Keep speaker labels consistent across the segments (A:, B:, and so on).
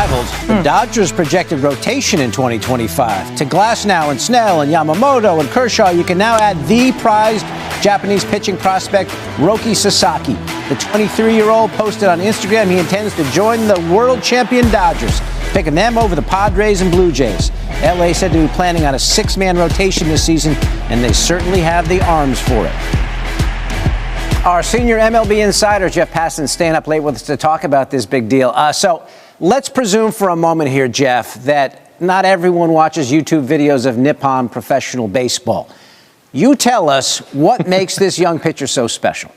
A: unrivaled. The Dodgers' projected rotation in 2025. To Glasnow and Snell and Yamamoto and Kershaw, you can now add the prized Japanese pitching prospect, Roki Sasaki. The 23-year-old posted on Instagram he intends to join the world champion Dodgers, picking them over the Padres and Blue Jays. LA said to be planning on a 6-man rotation this season, and they certainly have the arms for it. Our senior MLB insider, Jeff Passan, staying up late with us to talk about this big deal. So let's presume for a moment here, Jeff, that not everyone watches YouTube videos of Nippon professional baseball. You tell us what makes this young pitcher so special.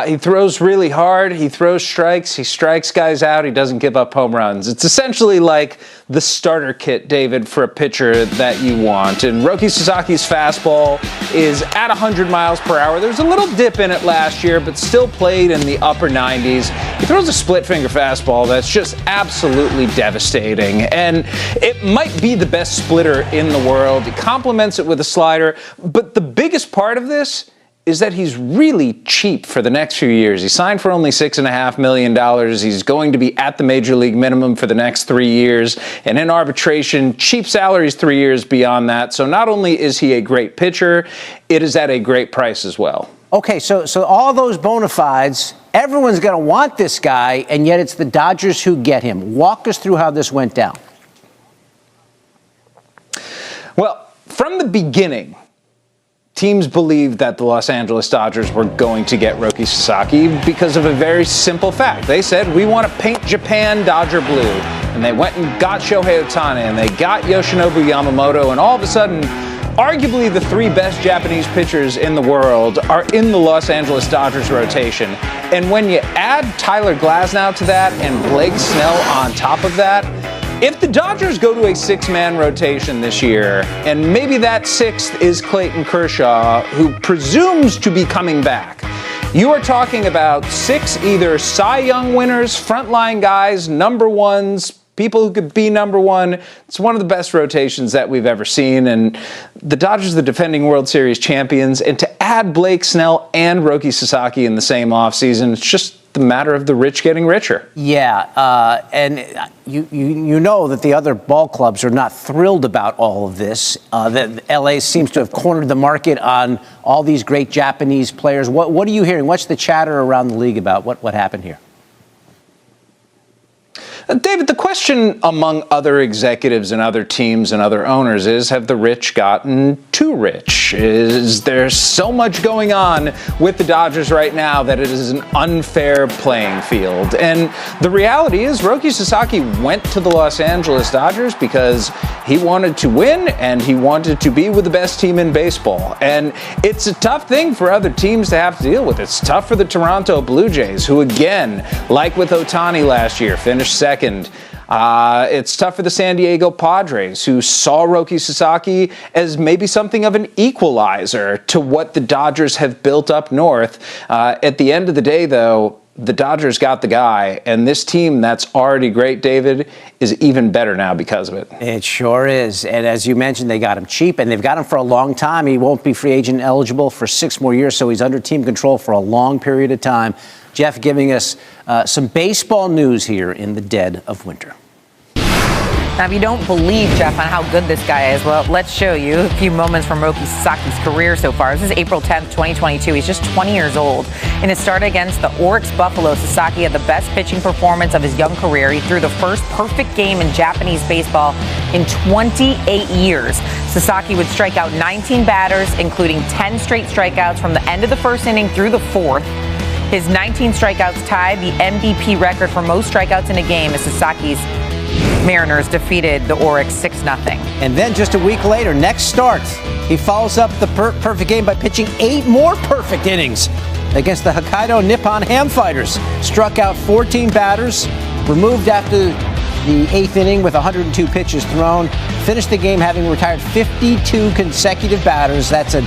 B: He throws really hard. He throws strikes. He strikes guys out. He doesn't give up home runs. It's essentially like the starter kit, David, for a pitcher that you want. And Roki Sasaki's fastball is at 100 miles per hour. There's a little dip in it last year, but still played in the upper 90s. He throws a split finger fastball that's just absolutely devastating. And it might be the best splitter in the world. He complements it with a slider. But the biggest part of this is that he's really cheap for the next few years. He signed for only $6.5 million. He's going to be at the major league minimum for the next 3 years. And in arbitration, cheap salaries 3 years beyond that. So not only is he a great pitcher, it is at a great price as well.
A: Okay, so all those bona fides, everyone's going to want this guy, and yet it's the Dodgers who get him. Walk us through how this went down.
B: Well, from the beginning, teams believed that the Los Angeles Dodgers were going to get Roki Sasaki because of a very simple fact. They said, we want to paint Japan Dodger blue. And they went and got Shohei Ohtani, and they got Yoshinobu Yamamoto, and all of a sudden, arguably the 3 best Japanese pitchers in the world are in the Los Angeles Dodgers rotation. And when you add Tyler Glasnow to that and Blake Snell on top of that, if the Dodgers go to a 6-man rotation this year, and maybe that 6th is Clayton Kershaw, who presumes to be coming back, you are talking about 6 either Cy Young winners, frontline guys, number ones, people who could be number one. It's one of the best rotations that we've ever seen. And the Dodgers, the defending World Series champions, and to add Blake Snell and Roki Sasaki in the same offseason, it's just the matter of the rich getting richer.
A: Yeah, and you know that the other ball clubs are not thrilled about all of this. That LA seems to have cornered the market on all these great Japanese players. What are you hearing? What's the chatter around the league about what happened here?
B: David, the question among other executives and other teams and other owners is, have the rich gotten too rich? Is there so much going on with the Dodgers right now that it is an unfair playing field? And the reality is, Roki Sasaki went to the Los Angeles Dodgers because he wanted to win and he wanted to be with the best team in baseball. And it's a tough thing for other teams to have to deal with. It's tough for the Toronto Blue Jays, who again, like with Ohtani last year, finished second. It's tough for the San Diego Padres, who saw Roki Sasaki as maybe something of an equalizer to what the Dodgers have built up north. At the end of the day, though, the Dodgers got the guy, and this team that's already great, David, is even better now because of it.
A: It sure is. And as you mentioned, they got him cheap, and they've got him for a long time. He won't be free agent eligible for 6 more years, so he's under team control for a long period of time. Jeff giving us some baseball news here in the dead of winter.
C: Now, if you don't believe, Jeff, on how good this guy is, well, let's show you a few moments from Roki Sasaki's career so far. This is April 10th, 2022. He's just 20 years old. In his start against the Oryx Buffalo, Sasaki had the best pitching performance of his young career. He threw the first perfect game in Japanese baseball in 28 years. Sasaki would strike out 19 batters, including 10 straight strikeouts from the end of the first inning through the 4th. His 19 strikeouts tied the MVP record for most strikeouts in a game as Sasaki's Mariners defeated the Oryx 6-0.
A: And then just a week later, next start, he follows up the perfect game by pitching 8 more perfect innings against the Hokkaido Nippon Ham Fighters. Struck out 14 batters, removed after the 8th inning with 102 pitches thrown. Finished the game having retired 52 consecutive batters. That's an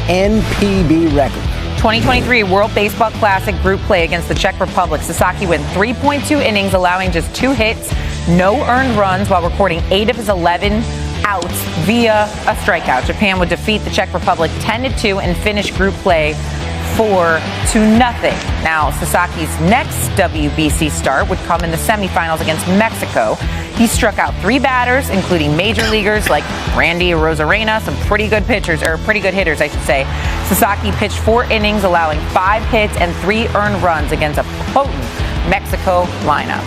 A: NPB record.
C: 2023 World Baseball Classic group play against the Czech Republic. Sasaki went 3.2 innings, allowing just 2 hits, no earned runs, while recording 8 of his 11 outs via a strikeout. Japan would defeat the Czech Republic 10-2 and finish group play 4-0. Now, Sasaki's next WBC start would come in the semifinals against Mexico. He struck out 3 batters, including major leaguers like Randy Arozarena, some pretty good hitters, I should say. Sasaki pitched 4 innings, allowing 5 hits and 3 earned runs against a potent Mexico lineup.